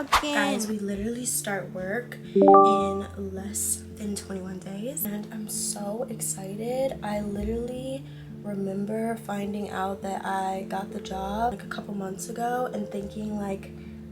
vlogging. Guys, we literally start work in less than 21 days and I'm so excited. I literally remember finding out that I got the job like a couple months ago and thinking like,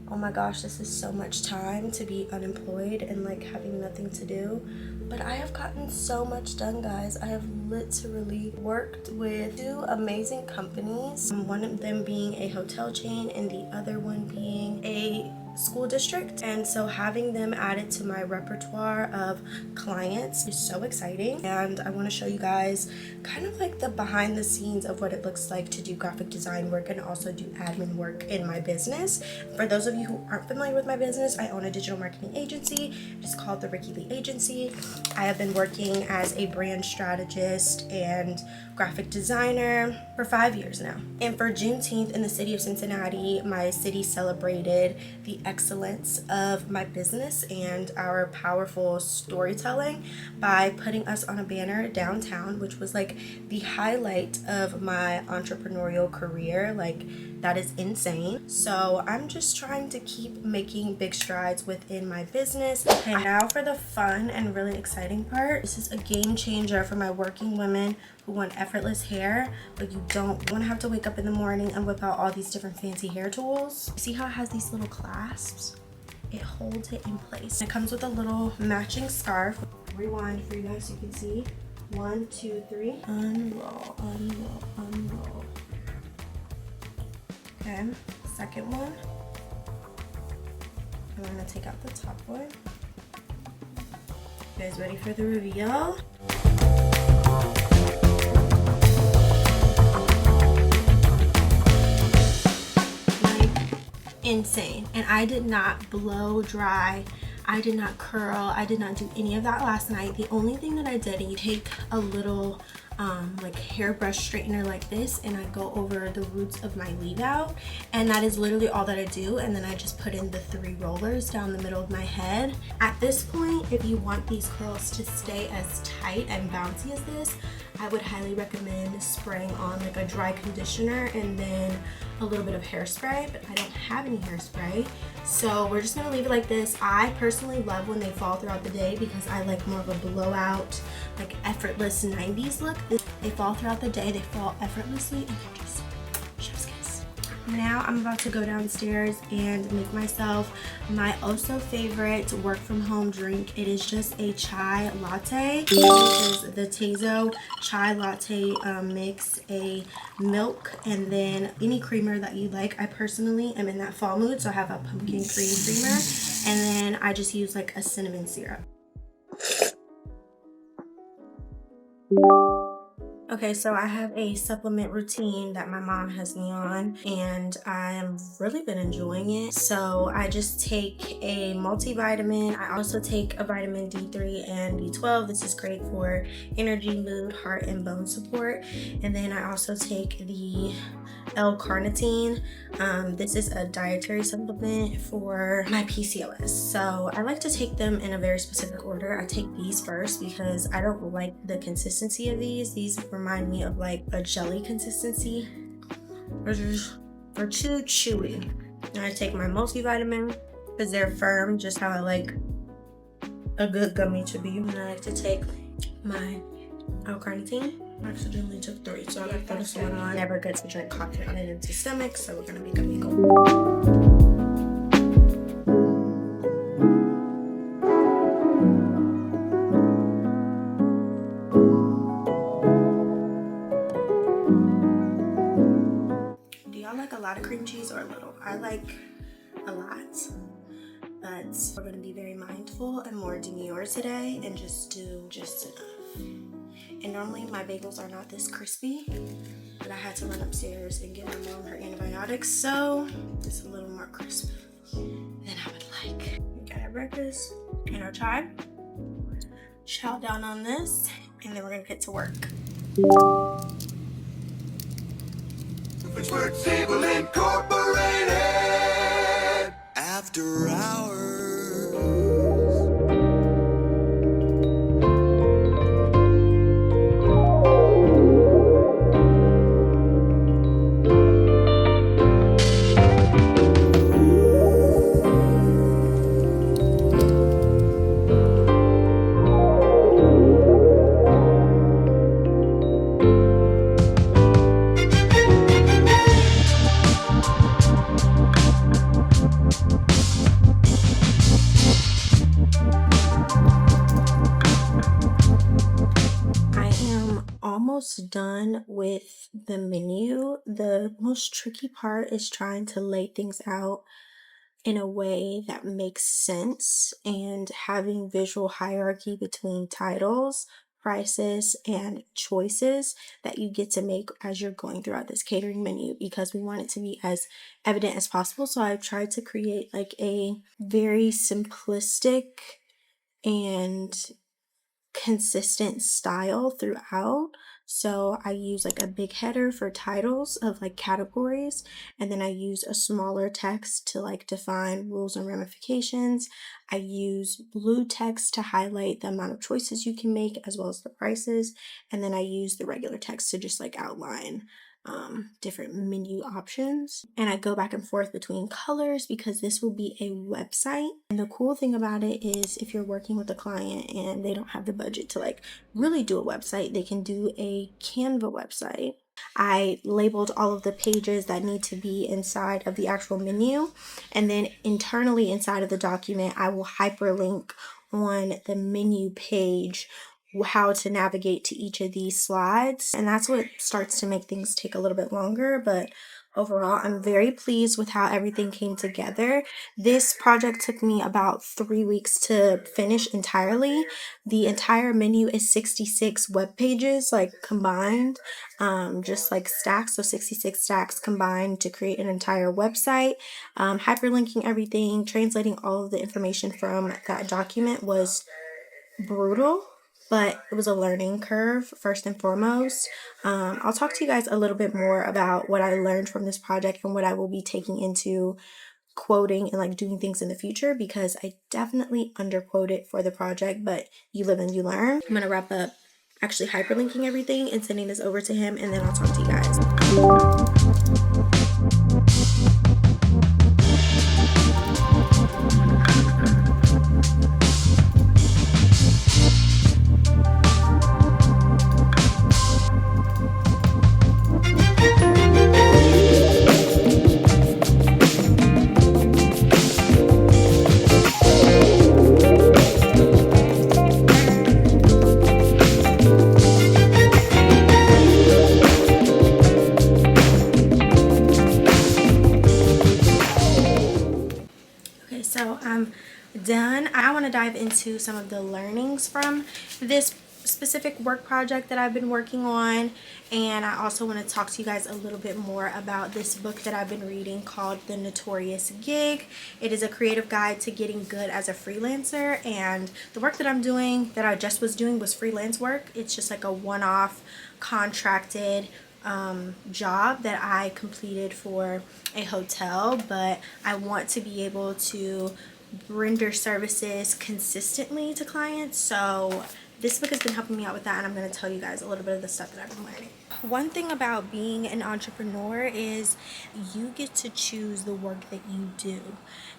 oh my gosh, this is so much time to be unemployed and like having nothing to do. But I have gotten so much done, guys. I have literally worked with 2 amazing companies, one of them being a hotel chain and the other one being a school district. And so having them added to my repertoire of clients is so exciting. And I want to show you guys kind of like the behind the scenes of what it looks like to do graphic design work and also do admin work in my business. For those of you who aren't familiar with my business, I own a digital marketing agency. It's called the Rikki Lee Agency. I have been working as a brand strategist and graphic designer for 5 years now. And for Juneteenth in the city of Cincinnati, my city celebrated the excellence of my business and our powerful storytelling by putting us on a banner downtown, which was like the highlight of my entrepreneurial career. Like, that is insane. So I'm just trying to keep making big strides within my business. Okay, now for the fun and really exciting part. This is a game changer for my working women who want effortless hair, but you don't want to have to wake up in the morning and whip out all these different fancy hair tools. See how it has these little clasps? It holds it in place. It comes with a little matching scarf. Rewind for you guys so you can see. 1, 2, 3. Unroll, unroll, unroll. Okay, second one. I'm gonna take out the top one. You guys ready for the reveal? Insane. And I did not blow dry, I did not curl, I did not do any of that last night. The only thing that I did, you take a little like hairbrush straightener like this and I go over the roots of my leave out, and that is literally all that I do. And then I just put in the 3 rollers down the middle of my head. At this point, if you want these curls to stay as tight and bouncy as this, I would highly recommend spraying on like a dry conditioner and then a little bit of hairspray, but I don't have any hairspray. So we're just gonna leave it like this. I personally love when they fall throughout the day because I like more of a blowout, like effortless 90s look. They fall throughout the day, they fall effortlessly, and they're just chef's kiss. Now I'm about to go downstairs and make myself my also favorite work from home drink. It is just a chai latte. This is the Tezo chai latte mix, a milk, and then any creamer that you like. I personally am in that fall mood, so I have a pumpkin cream creamer, and then I just use like a cinnamon syrup. Okay, so I have a supplement routine that my mom has me on and I've really been enjoying it. So I just take a multivitamin. I also take a vitamin D3 and B12. This is great for energy, mood, heart, and bone support. And then I also take the L-carnitine. This is a dietary supplement for my PCOS. So I like to take them in a very specific order. I take these first because I don't like the consistency of these. These remind me of like a jelly consistency, which is they're too chewy. And I take my multivitamin because they're firm, just how I like a good gummy to be. And I like to take my L-carnitine. I accidentally took 3, so I gotta throw this one on. Never good to drink coffee on an empty stomach, so we're gonna make a meal. Do y'all like a lot of cream cheese or a little? I like a lot, but we're gonna be very mindful and more demure today and just do just enough. And normally my bagels are not this crispy, but I had to run upstairs and get my mom her antibiotics, so it's a little more crisp than I would like. We got our breakfast and our chai. Chow down on this, and then we're gonna get to work. Table Incorporated. After hours. done with the menu. The most tricky part is trying to lay things out in a way that makes sense and having visual hierarchy between titles, prices, and choices that you get to make as you're going throughout this catering menu, because we want it to be as evident as possible. So I've tried to create like a very simplistic and consistent style throughout. So I use like a big header for titles of like categories, and then I use a smaller text to like define rules and ramifications. I use blue text to highlight the amount of choices you can make as well as the prices, and then I use the regular text to just like outline different menu options. And I go back and forth between colors because this will be a website. And the cool thing about it is if you're working with a client and they don't have the budget to like really do a website, they can do a Canva website. I labeled all of the pages that need to be inside of the actual menu, and then internally inside of the document I will hyperlink on the menu page how to navigate to each of these slides, and that's what starts to make things take a little bit longer. But overall, I'm very pleased with how everything came together. This project took me about 3 weeks to finish entirely. The entire menu is 66 web pages, like combined, just like stacks, so 66 stacks combined to create an entire website. Hyperlinking everything, translating all of the information from that document was brutal, but it was a learning curve first and foremost. I'll talk to you guys a little bit more about what I learned from this project and what I will be taking into quoting and like doing things in the future, because I definitely underquoted for the project, but you live and you learn. I'm gonna wrap up actually hyperlinking everything and sending this over to him, and then I'll talk to you guys. So I'm done. I want to dive into some of the learnings from this specific work project that I've been working on, and I also want to talk to you guys a little bit more about this book that I've been reading called The Notorious Gig. It is a creative guide to getting good as a freelancer, and the work that I'm doing, that I just was doing, was freelance work. It's just like a one-off contracted job that I completed for a hotel, but I want to be able to render services consistently to clients. So this book has been helping me out with that, and I'm going to tell you guys a little bit of the stuff that I've been learning. One thing about being an entrepreneur is you get to choose the work that you do.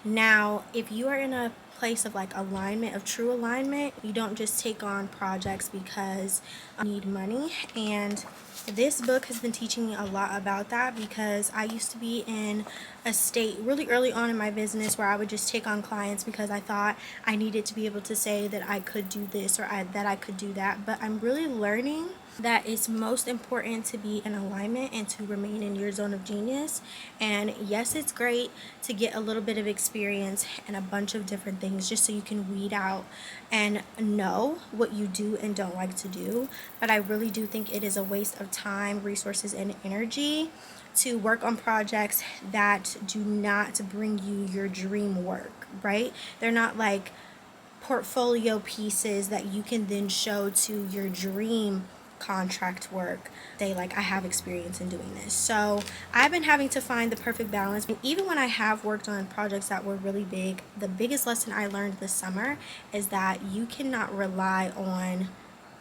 Now, if you are in a place of like alignment, of true alignment, you don't just take on projects because you need money. And this book has been teaching me a lot about that, because I used to be in a state really early on in my business where I would just take on clients because I thought I needed to be able to say that I could do this or that I could do that. But I'm really learning that it's most important to be in alignment and to remain in your zone of genius. And yes, it's great to get a little bit of experience in a bunch of different things just so you can weed out and know what you do and don't like to do. But I really do think it is a waste of time, resources, and energy to work on projects that do not bring you your dream work, right? They're not like portfolio pieces that you can then show to your dream contract work, say like, I have experience in doing this. So I've been having to find the perfect balance. And even when I have worked on projects that were really big, the biggest lesson I learned this summer is that you cannot rely on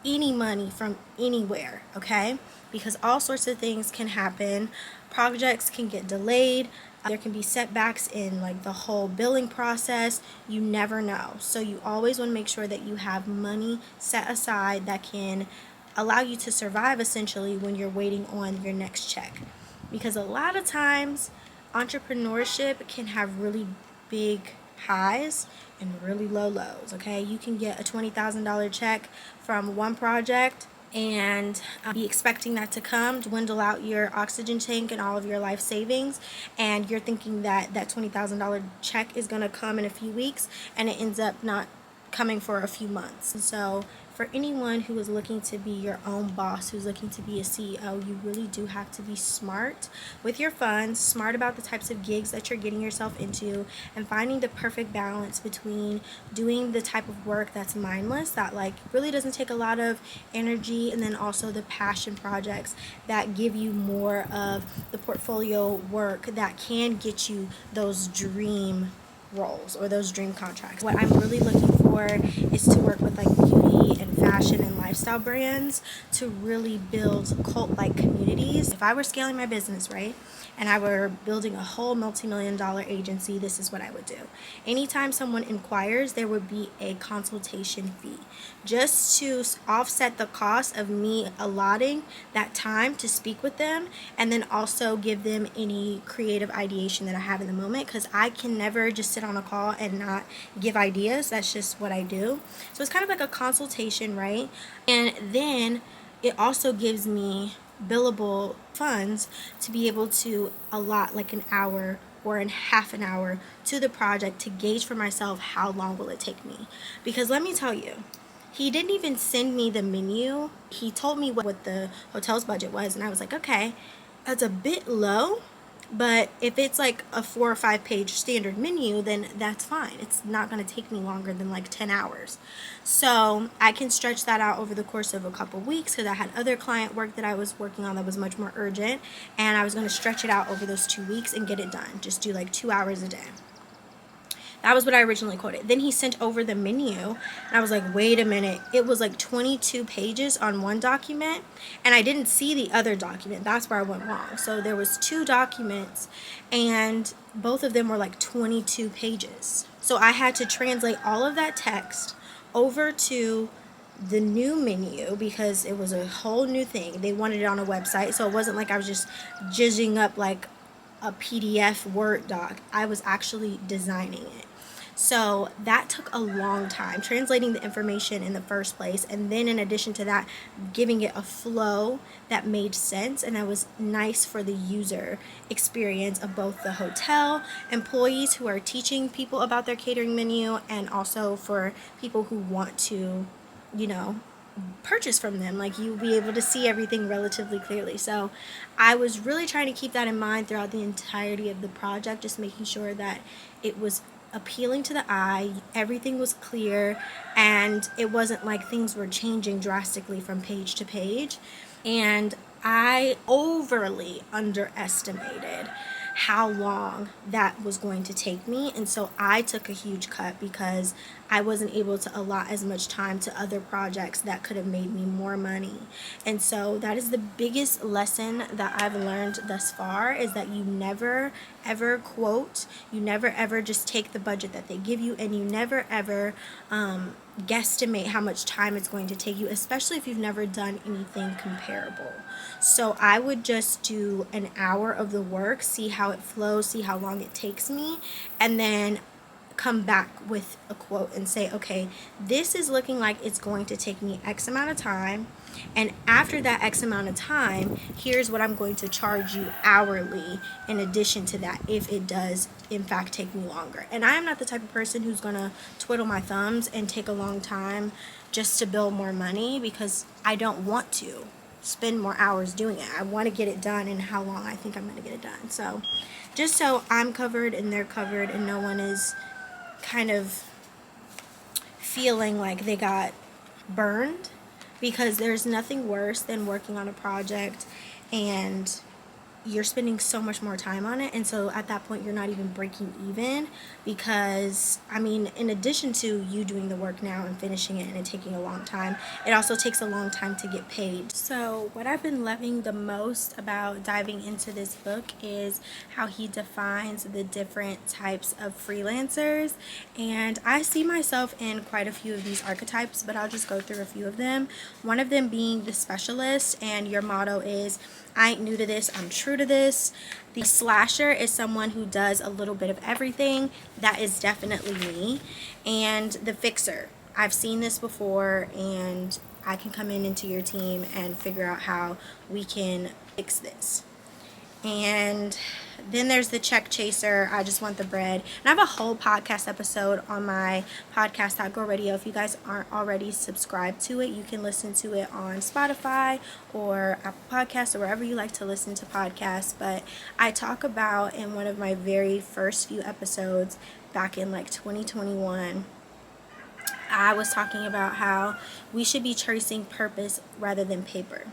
any money from anywhere, okay? Because all sorts of things can happen. Projects can get delayed. There can be setbacks in like the whole billing process. You never know. So you always want to make sure that you have money set aside that can allow you to survive essentially when you're waiting on your next check. Because a lot of times entrepreneurship can have really big highs and really low lows, okay? You can get a $20,000 check from one project and be expecting that to come, dwindle out your oxygen tank and all of your life savings, and you're thinking that that $20,000 check is going to come in a few weeks, and it ends up not coming for a few months. And so for anyone who is looking to be your own boss, who's looking to be a CEO, you really do have to be smart with your funds, smart about the types of gigs that you're getting yourself into, and finding the perfect balance between doing the type of work that's mindless, that like really doesn't take a lot of energy, and then also the passion projects that give you more of the portfolio work that can get you those dream roles or those dream contracts. What I'm really looking for is to work with like beauty and fashion and lifestyle brands to really build cult-like communities. If I were scaling my business, right, and I were building a whole multi-million-dollar agency, this is what I would do. Anytime someone inquires, there would be a consultation fee just to offset the cost of me allotting that time to speak with them, and then also give them any creative ideation that I have in the moment, because I can never just sit on a call and not give ideas. That's just what I do. So it's kind of like a consultation, right? And then it also gives me billable funds to be able to allot like an hour or in half an hour to the project to gauge for myself how long will it take me. Because let me tell you, he didn't even send me the menu. He told me what the hotel's budget was, and I was like, okay, that's a bit low, but if it's like a 4 or 5 page standard menu, then that's fine. It's not going to take me longer than like 10 hours. So I can stretch that out over the course of a couple weeks, because I had other client work that I was working on that was much more urgent, and I was going to stretch it out over those 2 weeks and get it done. Just do like 2 hours a day. That was what I originally quoted. Then he sent over the menu, and I was like, wait a minute. It was like 22 pages on one document, and I didn't see the other document. That's where I went wrong. So there was 2 documents, and both of them were like 22 pages. So I had to translate all of that text over to the new menu, because it was a whole new thing. They wanted it on a website, so it wasn't like I was just jizzing up like a PDF Word doc. I was actually designing it. So that took a long time, translating the information in the first place, and then in addition to that, giving it a flow that made sense and that was nice for the user experience of both the hotel employees who are teaching people about their catering menu, and also for people who want to, you know, purchase from them. Like, you'll be able to see everything relatively clearly. So I was really trying to keep that in mind throughout the entirety of the project, just making sure that it was appealing to the eye, everything was clear, and it wasn't like things were changing drastically from page to page. And I overly underestimated how long that was going to take me, and so I took a huge cut because I wasn't able to allot as much time to other projects that could have made me more money. And so that is the biggest lesson that I've learned thus far, is that you never ever quote, you never ever just take the budget that they give you, and you never ever guesstimate how much time it's going to take you, especially if you've never done anything comparable. So I would just do an hour of the work, see how it flows, see how long it takes me, and then come back with a quote and say, okay, this is looking like it's going to take me X amount of time, and after that X amount of time, here's what I'm going to charge you hourly in addition to that, if it does in fact take me longer. And I am not the type of person who's gonna twiddle my thumbs and take a long time just to build more money, because I don't want to spend more hours doing it. I want to get it done in how long I think I'm going to get it done. So just so I'm covered and they're covered, and no one is kind of feeling like they got burned, because there's nothing worse than working on a project and you're spending so much more time on it, and so at that point you're not even breaking even, because I mean, in addition to you doing the work now and finishing it and it taking a long time, it also takes a long time to get paid. So what I've been loving the most about diving into this book is how he defines the different types of freelancers, and I see myself in quite a few of these archetypes, but I'll just go through a few of them. One of them being the specialist, and your motto is, I ain't new to this, I'm true to this. The slasher is someone who does a little bit of everything. That is definitely me. And the fixer, I've seen this before, and I can come into your team and figure out how we can fix this. And then there's the check chaser. I just want the bread. And I have a whole podcast episode on my podcast, Grow Radio. If you guys aren't already subscribed to it, you can listen to it on Spotify or Apple Podcasts or wherever you like to listen to podcasts. But I talk about in one of my very first few episodes back in like 2021, I was talking about how we should be chasing purpose rather than paper.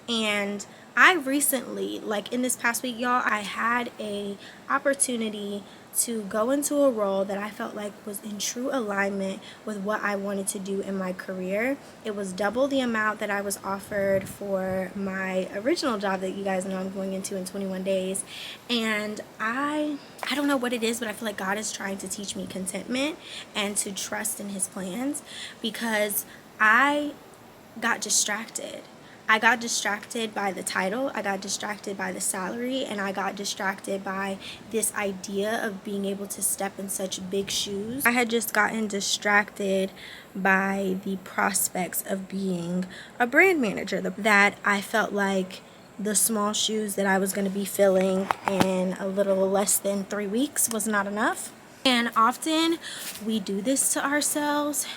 And I recently, like in this past week, y'all, I had a opportunity to go into a role that I felt like was in true alignment with what I wanted to do in my career. It was double the amount that I was offered for my original job that you guys know I'm going into in 21 days. And I don't know what it is, but I feel like God is trying to teach me contentment and to trust in his plans, because I got distracted. I got distracted by the title, I got distracted by the salary, and I got distracted by this idea of being able to step in such big shoes. I had just gotten distracted by the prospects of being a brand manager, that I felt like the small shoes that I was going to be filling in a little less than 3 weeks was not enough. And often we do this to ourselves.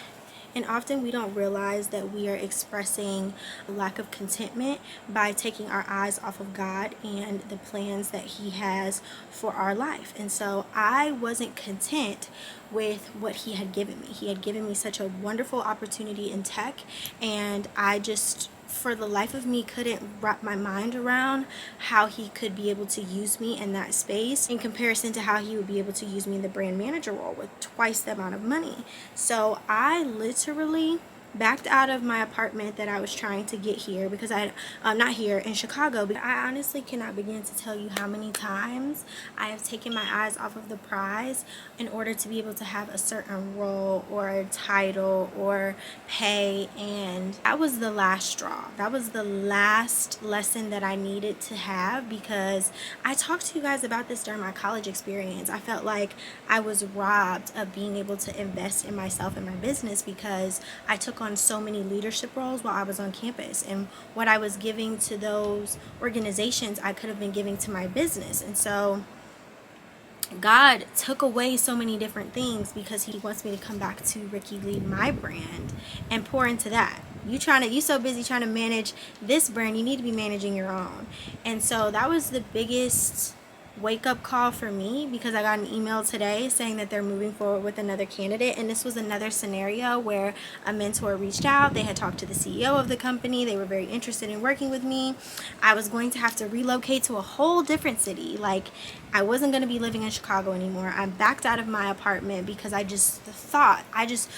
And often we don't realize that we are expressing a lack of contentment by taking our eyes off of God and the plans that he has for our life. And so I wasn't content with what he had given me. He had given me such a wonderful opportunity in tech, and I just, for the life of me, couldn't wrap my mind around how he could be able to use me in that space in comparison to how he would be able to use me in the brand manager role with twice the amount of money. So I literally backed out of my apartment that I was trying to get here, because not here in Chicago, but I honestly cannot begin to tell you how many times I have taken my eyes off of the prize in order to be able to have a certain role or a title or pay. And that was the last straw. That was the last lesson that I needed to have, because I talked to you guys about this during my college experience. I felt like I was robbed of being able to invest in myself and my business, because I took on so many leadership roles while I was on campus, and what I was giving to those organizations I could have been giving to my business. And so God took away so many different things, because he wants me to come back to Rikki Lee, my brand, and pour into that. You so busy trying to manage this brand, you need to be managing your own. And so that was the biggest wake-up call for me, because I got an email today saying that they're moving forward with another candidate. And this was another scenario where a mentor reached out. They had talked to the CEO of the company. They were very interested in working with me. I was going to have to relocate to a whole different city. Like, I wasn't going to be living in Chicago anymore. I backed out of my apartment because I just thought, I just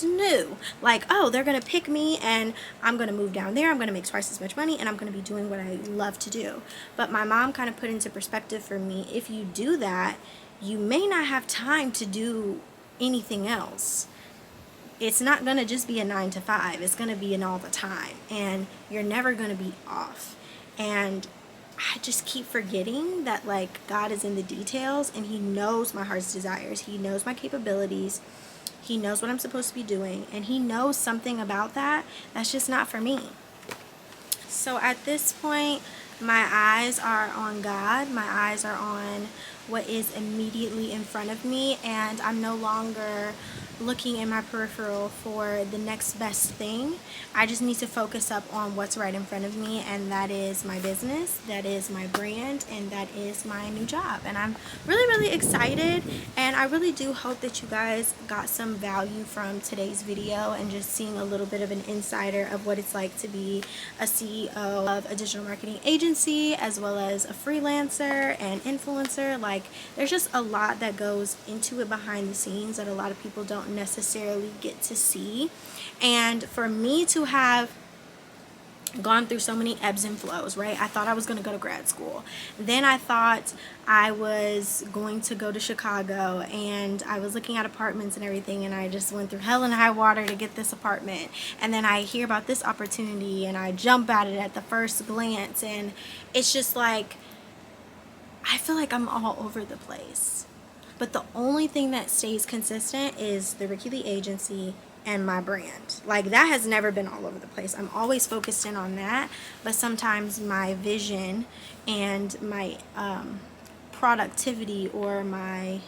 knew, like, oh, they're going to pick me and I'm going to move down there. I'm going to make twice as much money and I'm going to be doing what I love to do. But my mom kind of put into perspective for me, if you do that, you may not have time to do anything else. It's not going to just be a 9 to 5. It's going to be an all the time, and you're never going to be off. And I just keep forgetting that, like, God is in the details, and he knows my heart's desires. He knows my capabilities. He knows what I'm supposed to be doing, and he knows something about that that's just not for me. So at this point, my eyes are on God. My eyes are on what is immediately in front of me, and I'm no longer looking in my peripheral for the next best thing. I just need to focus up on what's right in front of me, and that is my business, that is my brand, and that is my new job. And I'm really, really excited, and I really do hope that you guys got some value from today's video and just seeing a little bit of an insider of what it's like to be a CEO of a digital marketing agency, as well as a freelancer and influencer. Like, there's just a lot that goes into it behind the scenes that a lot of people don't necessarily get to see. And for me to have gone through so many ebbs and flows, right? I thought I was going to go to grad school. Then I thought I was going to go to Chicago, and I was looking at apartments and everything, and I just went through hell and high water to get this apartment. And then I hear about this opportunity and I jump at it at the first glance, and it's just like, I feel like I'm all over the place. But the only thing that stays consistent is the Rikki Lee agency and my brand. Like, that has never been all over the place. I'm always focused in on that, but sometimes my vision and my productivity or my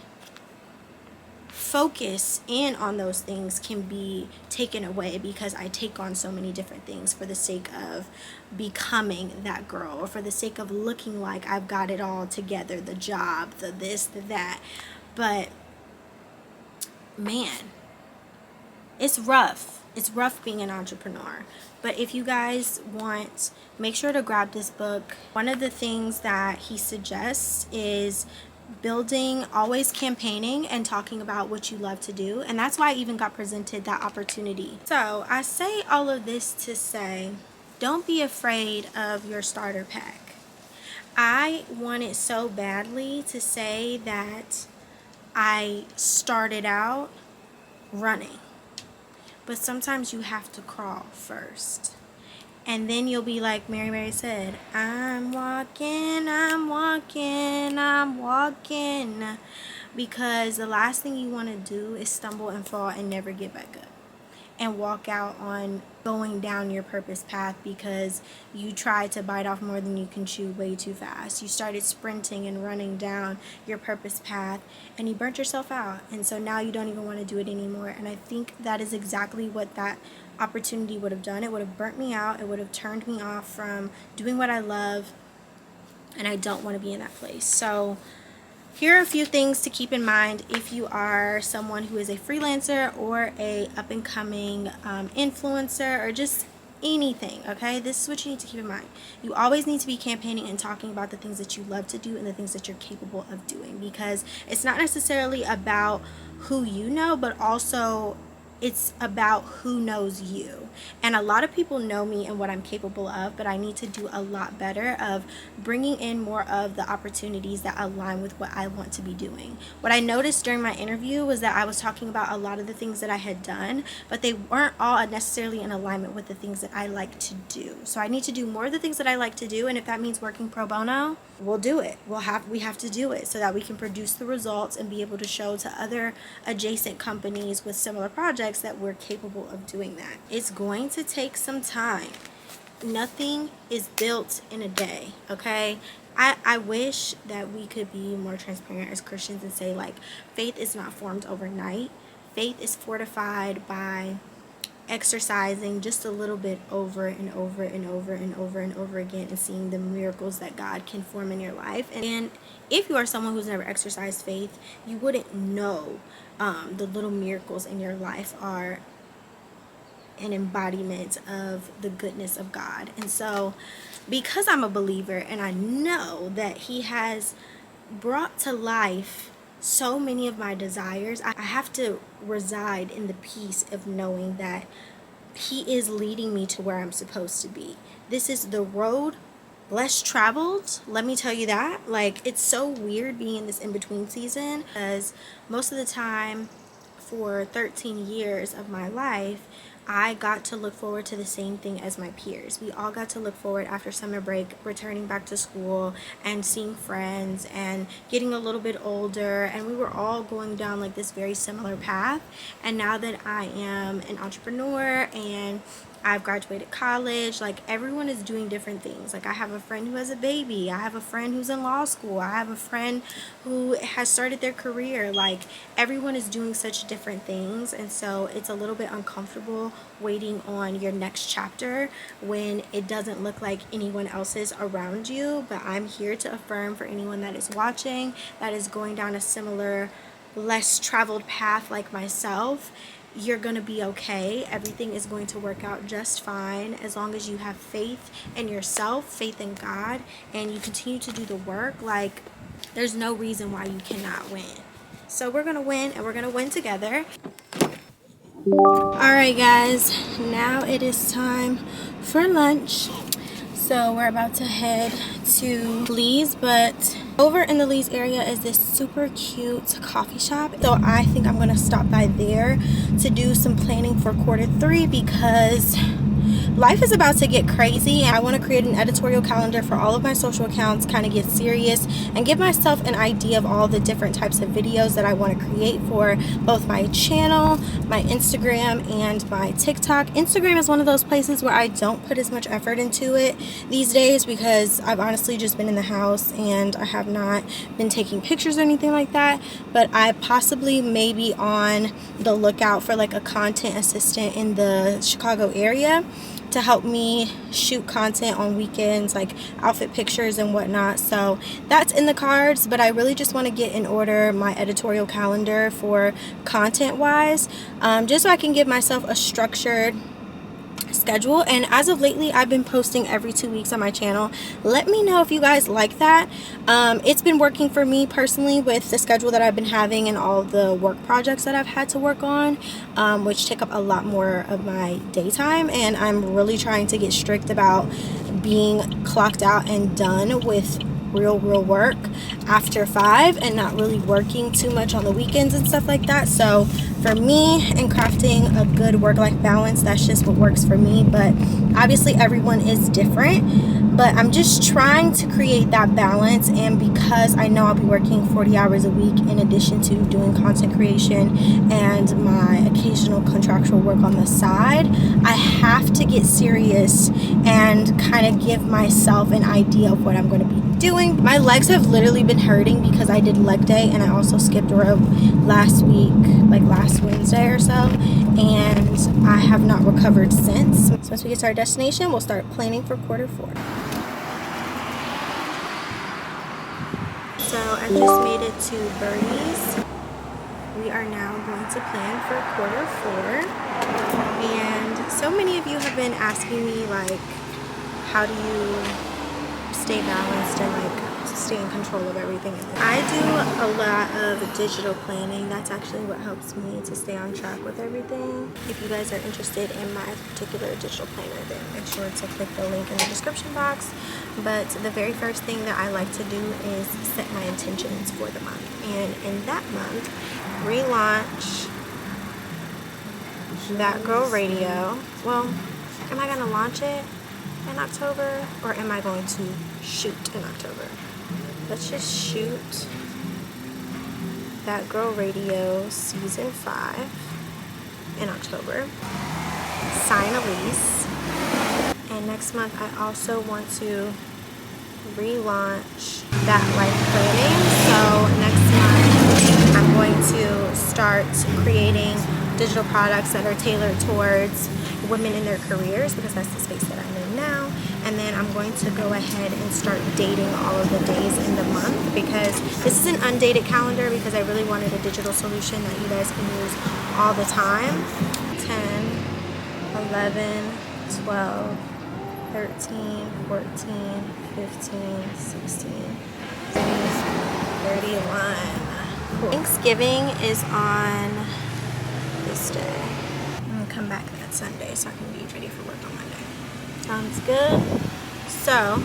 focus in on those things can be taken away because I take on so many different things for the sake of becoming that girl, or for the sake of looking like I've got it all together, the job, the this, the that. But man, it's rough. It's rough being an entrepreneur. But if you guys want, make sure to grab this book. One of the things that he suggests is building, always campaigning and talking about what you love to do. And that's why I even got presented that opportunity. So I say all of this to say, don't be afraid of your starter pack. I wanted so badly to say that I started out running, but sometimes you have to crawl first. And then you'll be like Mary said, I'm walking, I'm walking, I'm walking. Because the last thing you want to do is stumble and fall and never get back up. And walk out on going down your purpose path because you tried to bite off more than you can chew way too fast. You started sprinting and running down your purpose path and you burnt yourself out. And so now you don't even want to do it anymore. And I think that is exactly what that opportunity would have done. It would have burnt me out. It would have turned me off from doing what I love. And I don't want to be in that place. So here are a few things to keep in mind if you are someone who is a freelancer or a up-and-coming influencer or just anything, okay? This is what you need to keep in mind. You always need to be campaigning and talking about the things that you love to do and the things that you're capable of doing, because it's not necessarily about who you know, but also it's about who knows you. And a lot of people know me and what I'm capable of, but I need to do a lot better of bringing in more of the opportunities that align with what I want to be doing. What I noticed during my interview was that I was talking about a lot of the things that I had done, but they weren't all necessarily in alignment with the things that I like to do. So I need to do more of the things that I like to do, and if that means working pro bono, we'll do it. We have to do it so that we can produce the results and be able to show to other adjacent companies with similar projects that we're capable of doing that. It's going to take some time. Nothing is built in a day, okay? I wish that we could be more transparent as Christians and say, like, faith is not formed overnight. Faith is fortified by exercising just a little bit over and over and over and over and over again and seeing the miracles that God can form in your life. And if you are someone who's never exercised faith, you wouldn't know the little miracles in your life are an embodiment of the goodness of God. And so because I'm a believer and I know that He has brought to life so many of my desires, I have to reside in the peace of knowing that He is leading me to where I'm supposed to be. This is the road less traveled, let me tell you that. Like, it's so weird being in this in-between season, because most of the time for 13 years of my life, I got to look forward to the same thing as my peers. We all got to look forward after summer break, returning back to school and seeing friends and getting a little bit older, and we were all going down like this very similar path. And now that I am an entrepreneur and I've graduated college, like, everyone is doing different things. Like, I have a friend who has a baby. I have a friend who's in law school. I have a friend who has started their career. Like, everyone is doing such different things. And so it's a little bit uncomfortable waiting on your next chapter when it doesn't look like anyone else's around you. But I'm here to affirm for anyone that is watching, that is going down a similar, less traveled path like myself. You're going to be okay. Everything is going to work out just fine as long as you have faith in yourself, faith in God, and you continue to do the work. Like, there's no reason why you cannot win. So we're going to win, and we're going to win together. Alright guys, now it is time for lunch. So we're about to head to Lee's, but over in the Lee's area is this super cute coffee shop. So I think I'm going to stop by there to do some planning for quarter 3, because life is about to get crazy. I want to create an editorial calendar for all of my social accounts, kind of get serious and give myself an idea of all the different types of videos that I want to create for both my channel, my Instagram, and my TikTok. Instagram is one of those places where I don't put as much effort into it these days because I've honestly just been in the house and I have not been taking pictures or anything like that. But I possibly may be on the lookout for like a content assistant in the Chicago area to help me shoot content on weekends, like outfit pictures and whatnot. So that's in the cards, but I really just want to get in order my editorial calendar for content wise, just so I can give myself a structured schedule. And as of lately, I've been posting every 2 weeks on my channel. Let me know if you guys like that. It's been working for me personally with the schedule that I've been having and all the work projects that I've had to work on, which take up a lot more of my daytime. And I'm really trying to get strict about being clocked out and done with real work after 5 and not really working too much on the weekends and stuff like that. So for me, and crafting a good work-life balance, that's just what works for me. But obviously everyone is different, but I'm just trying to create that balance. And because I know I'll be working 40 hours a week in addition to doing content creation and my occasional contractual work on the side, I have to get serious and kind of give myself an idea of what I'm going to be doing. My legs have literally been hurting because I did leg day and I also skipped rope last week, like last Wednesday or so, and I have not recovered since. So once we get to our destination, we'll start planning for quarter 4. So I just made it to Birdie's. We are now going to plan for quarter 4, and so many of you have been asking me, like, how do you stay balanced and like stay in control of everything? I do a lot of digital planning. That's actually what helps me to stay on track with everything. If you guys are interested in my particular digital planner, then make sure to click the link in the description box. But the very first thing that I like to do is set my intentions for the month. And in that month, relaunch That Girl Radio. Well, am I going to launch it in October, or am I going to shoot in October? Let's just shoot That Girl Radio season 5 in October. Sign a lease. And next month I also want to relaunch That Life Planning. So next month I'm going to start creating digital products that are tailored towards women in their careers, because that's the space that I'm in now. And then I'm going to go ahead and start dating all of the days in the month, because this is an undated calendar, because I really wanted a digital solution that you guys can use all the time. 10, 11, 12, 13, 14, 15, 16, 31. Cool. Thanksgiving is on this day. I'm gonna come back that Sunday so I can be ready for work on Monday. Sounds good. So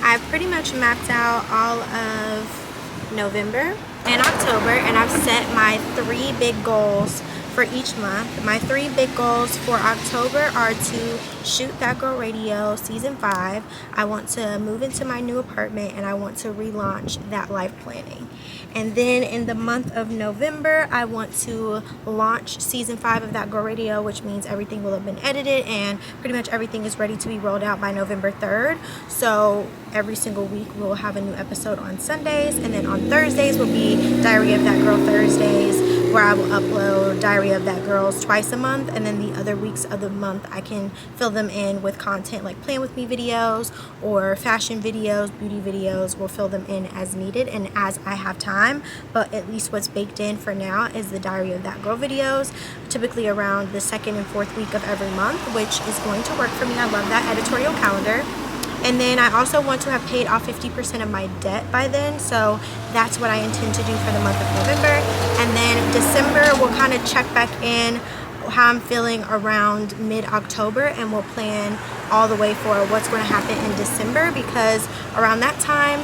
I've pretty much mapped out all of November and October, and I've set my 3 big goals for each month. My 3 big goals for October are to shoot That Girl Radio season 5. I want to move into my new apartment, and I want to relaunch That Life Planning. And then in the month of November, I want to launch season 5 of That Girl Radio, which means everything will have been edited and pretty much everything is ready to be rolled out by November 3rd. So every single week we'll have a new episode on Sundays, and then on Thursdays will be Diary of That Girl Thursdays, where I will upload Diary of That Girls twice a month, and then the other weeks of the month I can fill them in with content like Plan With Me videos or fashion videos, beauty videos. We'll fill them in as needed and as I have time. But at least what's baked in for now is the Diary of That Girl videos, typically around the 2nd and 4th week of every month, which is going to work for me. I love that editorial calendar. And then I also want to have paid off 50% of my debt by then, so that's what I intend to do for the month of November. And then December, we'll kind of check back in how I'm feeling around mid-October, and we'll plan all the way for what's going to happen in December, because around that time,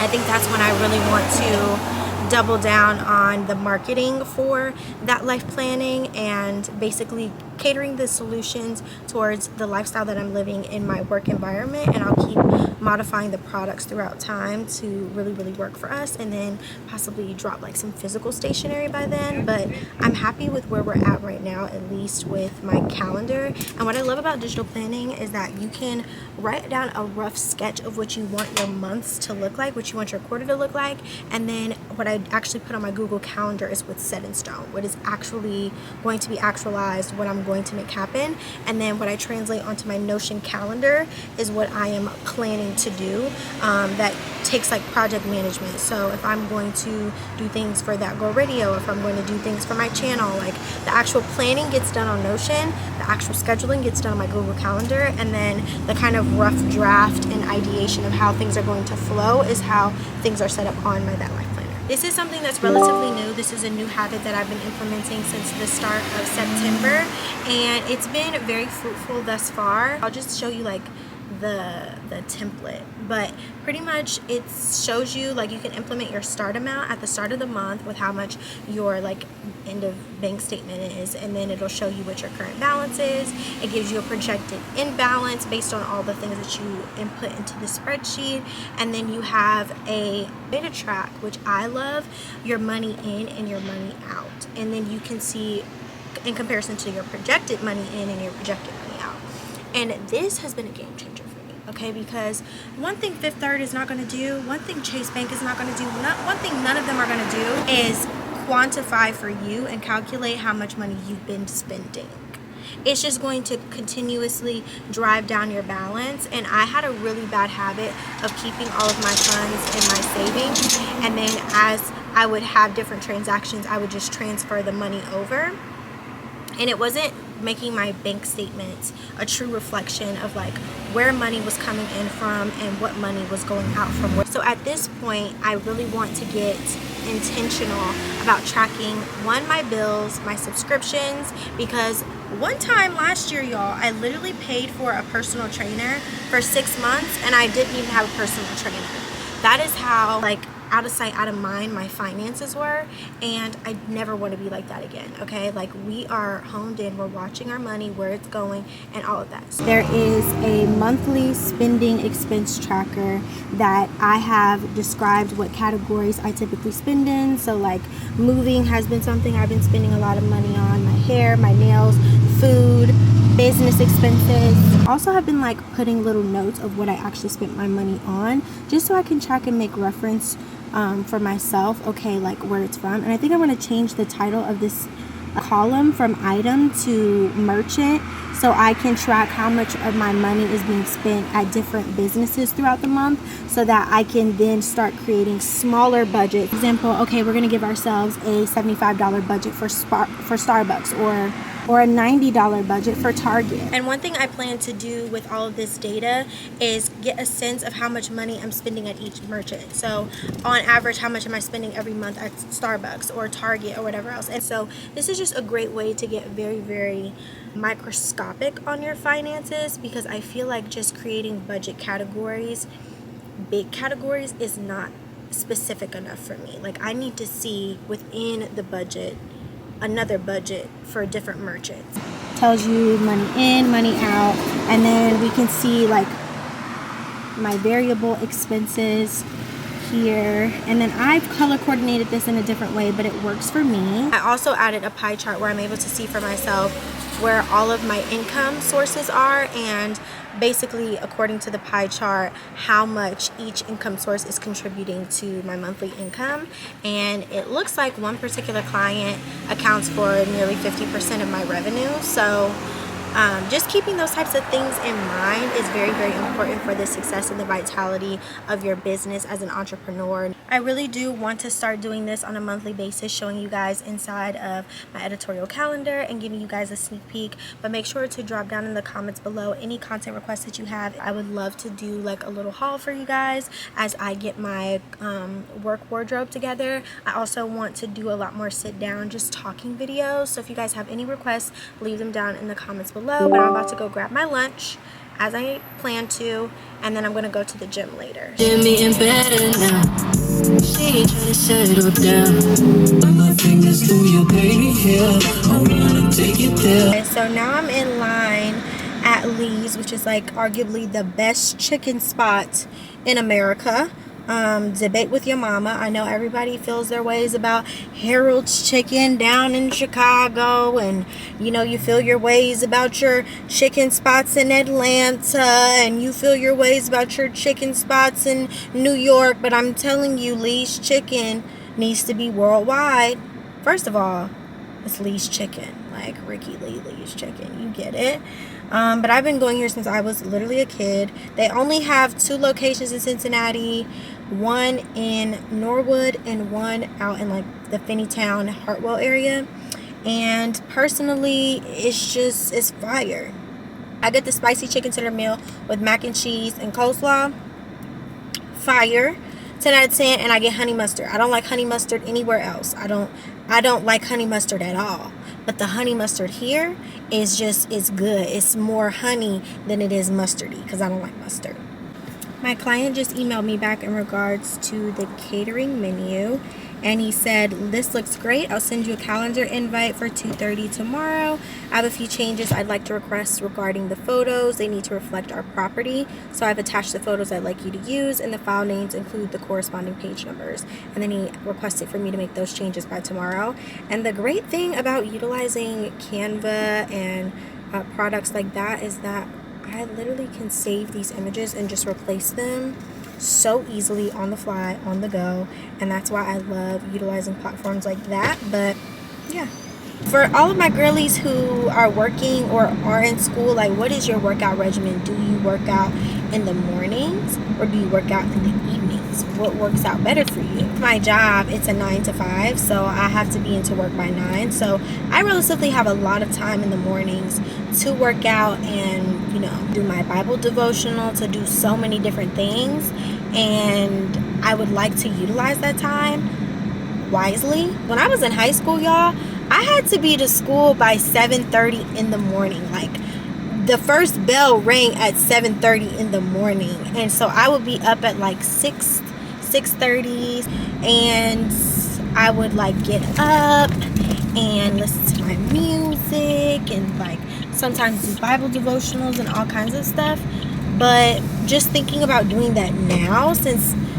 I think that's when I really want to double down on the marketing for That Life Planning and basically catering the solutions towards the lifestyle that I'm living in my work environment, and I'll keep modifying the products throughout time to really work for us, and then possibly drop like some physical stationery by then. But I'm happy with where we're at right now, at least with my calendar. And what I love about digital planning is that you can write down a rough sketch of what you want your months to look like, what you want your quarter to look like, and then what I actually put on my Google Calendar is what's set in stone, what is actually going to be actualized, what I'm going to make happen. And then what I translate onto my Notion calendar is what I am planning to do, that takes like project management. So if I'm going to do things for That Girl Radio, if I'm going to do things for my channel, like the actual planning gets done on Notion, the actual scheduling gets done on my Google Calendar, and then the kind of rough draft and ideation of how things are going to flow is how things are set up on my That Life Planner. This is something that's relatively new. This is a new habit that I've been implementing since the start of September, and it's been very fruitful thus far. I'll just show you like the template, but pretty much it shows you like you can implement your start amount at the start of the month with how much your like end of bank statement is, and then it'll show you what your current balance is. It gives you a projected end balance based on all the things that you input into the spreadsheet, and then you have a data track, which I love, your money in and your money out, and then you can see in comparison to your projected money in and your projected money out. And this has been a game changer for me, okay? Because one thing Fifth Third is not going to do, one thing Chase Bank is not going to do, one thing none of them are going to do is quantify for you and calculate how much money you've been spending. It's just going to continuously drive down your balance. And I had a really bad habit of keeping all of my funds in my savings, and then as I would have different transactions, I would just transfer the money over, and it wasn't making my bank statements a true reflection of like where money was coming in from and what money was going out from where. So at this point, I really want to get intentional about tracking my bills, my subscriptions, because one time last year, y'all, I literally paid for a personal trainer for 6 months and I didn't even have a personal trainer. That is how like out of sight, out of mind my finances were, and I never want to be like that again, okay? Like, we are honed in, we're watching our money, where it's going, and all of that. So there is a monthly spending expense tracker that I have described what categories I typically spend in. So like moving has been something I've been spending a lot of money on, my hair, my nails, food, business expenses. Also have been like putting little notes of what I actually spent my money on, just so I can track and make reference for myself, okay, like where it's from. And I think I'm going to change the title of this column from item to merchant, so I can track how much of my money is being spent at different businesses throughout the month, so that I can then start creating smaller budgets. For example, okay, we're going to give ourselves a $75 budget for Starbucks, or a $90 budget for Target. And one thing I plan to do with all of this data is get a sense of how much money I'm spending at each merchant. So on average, how much am I spending every month at Starbucks or Target or whatever else. And so this is just a great way to get very microscopic on your finances, because I feel like just creating budget categories, big categories, is not specific enough for me. Like, I need to see within the budget another budget for different merchants. Tells you money in, money out, and then we can see like my variable expenses here, and then I've color coordinated this in a different way, but it works for me. I also added a pie chart where I'm able to see for myself where all of my income sources are, and basically according to the pie chart how much each income source is contributing to my monthly income. And it looks like one particular client accounts for nearly 50% of my revenue. So just keeping those types of things in mind is very important for the success and the vitality of your business as an entrepreneur. I really do want to start doing this on a monthly basis, showing you guys inside of my editorial calendar and giving you guys a sneak peek. But make sure to drop down in the comments below any content requests that you have. I would love to do like a little haul for you guys as I get my work wardrobe together. I also want to do a lot more sit down, just talking videos. So if you guys have any requests, leave them down in the comments below. But I'm about to go grab my lunch as I plan to, and then I'm gonna go to the gym later. Get me in bed now. She ain't trying to settle down. Run my fingers through your baby hair. I wanna take it there. Okay, so now I'm in line at Lee's, which is like arguably the best chicken spot in America. Debate with your mama. I know everybody feels their ways about Harold's Chicken down in Chicago, and you know, you feel your ways about your chicken spots in Atlanta, and you feel your ways about your chicken spots in New York, but I'm telling you, Lee's Chicken needs to be worldwide. First of all, it's Lee's Chicken, like Rikki Lee, Lee's Chicken, you get it. But I've been going here since I was literally a kid. They only have 2 locations in Cincinnati, one in Norwood and one out in like the Finneytown, Hartwell area. And personally, it's fire. I get the spicy chicken tender meal with mac and cheese and coleslaw. Fire. 10 out of 10. And I get honey mustard. I don't like honey mustard anywhere else. I don't like honey mustard at all. But the honey mustard here is good. It's more honey than it is mustardy, because I don't like mustard. My client just emailed me back in regards to the catering menu, and he said, this looks great. I'll send you a calendar invite for 2:30 tomorrow. I have a few changes I'd like to request regarding the photos. They need to reflect our property. So I've attached the photos I'd like you to use, and the file names include the corresponding page numbers. And then he requested for me to make those changes by tomorrow. And the great thing about utilizing Canva and products like that is that I literally can save these images and just replace them so easily on the fly, on the go, and that's why I love utilizing platforms like that. But yeah, for all of my girlies who are working or are in school, like, what is your workout regimen? Do you work out in the mornings or do you work out in the evenings? What works out better for you? My job, it's a 9 to 5, so I have to be into work by 9, so I relatively have a lot of time in the mornings to work out and, you know, do my Bible devotional, to do so many different things. And I would like to utilize that time wisely. When I was in high school, y'all, I had to be to school by 7:30 in the morning. Like, the first bell rang at 7:30 in the morning, and so I would be up at like 6:30, and I would like get up and listen to my music and like sometimes do Bible devotionals and all kinds of stuff. But just thinking about doing that now,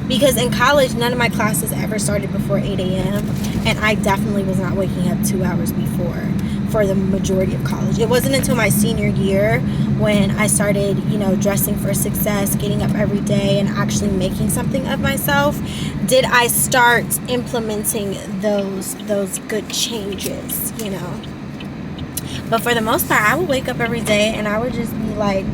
because in college none of my classes ever started before 8 a.m. and I definitely was not waking up 2 hours before for the majority of college. It wasn't until my senior year when I started, you know, dressing for success, getting up every day and actually making something of myself, did I start implementing those good changes, you know. But for the most part, I would wake up every day and I would just be like,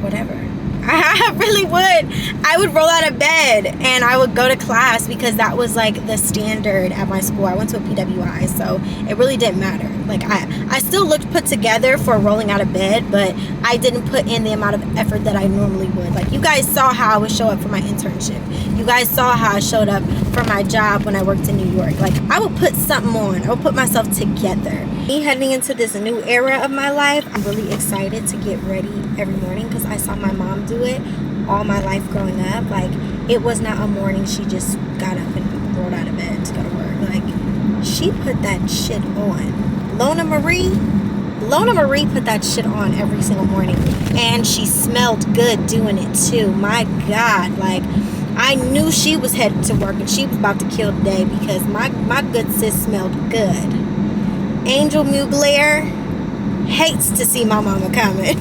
whatever. I really would. I would roll out of bed and I would go to class because that was like the standard at my school. I went to a PWI, so it really didn't matter. Like I still looked put together for rolling out of bed, but I didn't put in the amount of effort that I normally would. Like, you guys saw how I would show up for my internship. You guys saw how I showed up for my job when I worked in New York. Like, I would put something on. I would put myself together. Me heading into this new era of my life, I'm really excited to get ready every morning because I saw my mom do it all my life growing up. Like, it was not a morning she just got up and rolled out of bed to go to work. Like, she put that shit on. Lona Marie put that shit on every single morning, and she smelled good doing it too. My God, like, I knew she was headed to work and she was about to kill the day because my good sis smelled good. Angel Mugler hates to see my mama coming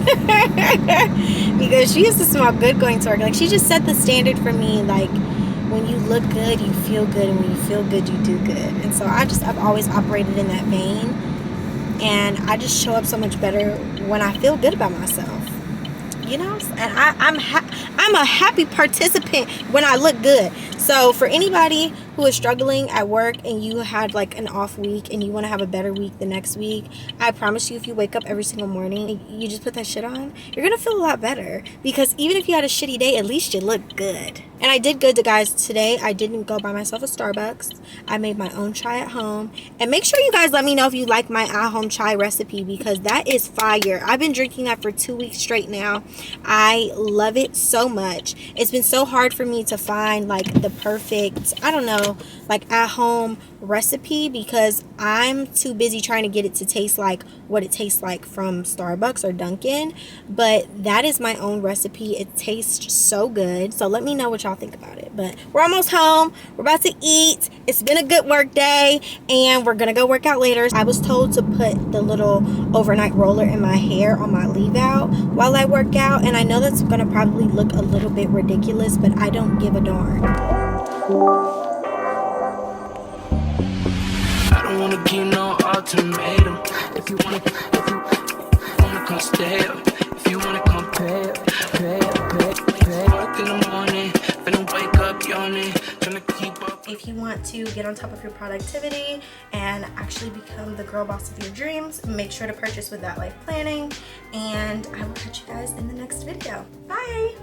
because she used to smell good going to work. Like, she just set the standard for me. Like, when you look good, you feel good, and when you feel good, you do good. And so I've always operated in that vein, and I just show up so much better when I feel good about myself, you know. And I'm a happy participant when I look good. So for anybody who is struggling at work and you had like an off week and you want to have a better week the next week, I promise you, if you wake up every single morning and you just put that shit on, you're gonna feel a lot better, because even if you had a shitty day, at least you look good. And I did good, guys. Today I didn't go buy myself a Starbucks. I made my own chai at home. And make sure you guys let me know if you like my at-home chai recipe, because that is fire. I've been drinking that for 2 weeks straight now. I love it so much. It's been so hard for me to find like the perfect, I don't know, like at-home recipe, because I'm too busy trying to get it to taste like what it tastes like from Starbucks or Dunkin'. But that is my own recipe. It tastes so good. So let me know what y'all think about it. But we're almost home. We're about to eat. It's been a good work day and we're gonna go work out later. I was told to put the little overnight roller in my hair on my leave out while I work out, and I know that's gonna probably look a little bit ridiculous, but I don't give a darn. I don't wanna give no ultimatum. If you wanna come stay up. If you wanna come pay up. Work in the morning, finna wake up yawning, tryna keep up. If you want to get on top of your productivity and actually become the girl boss of your dreams, make sure to purchase with That Life Planning. And I will catch you guys in the next video. Bye!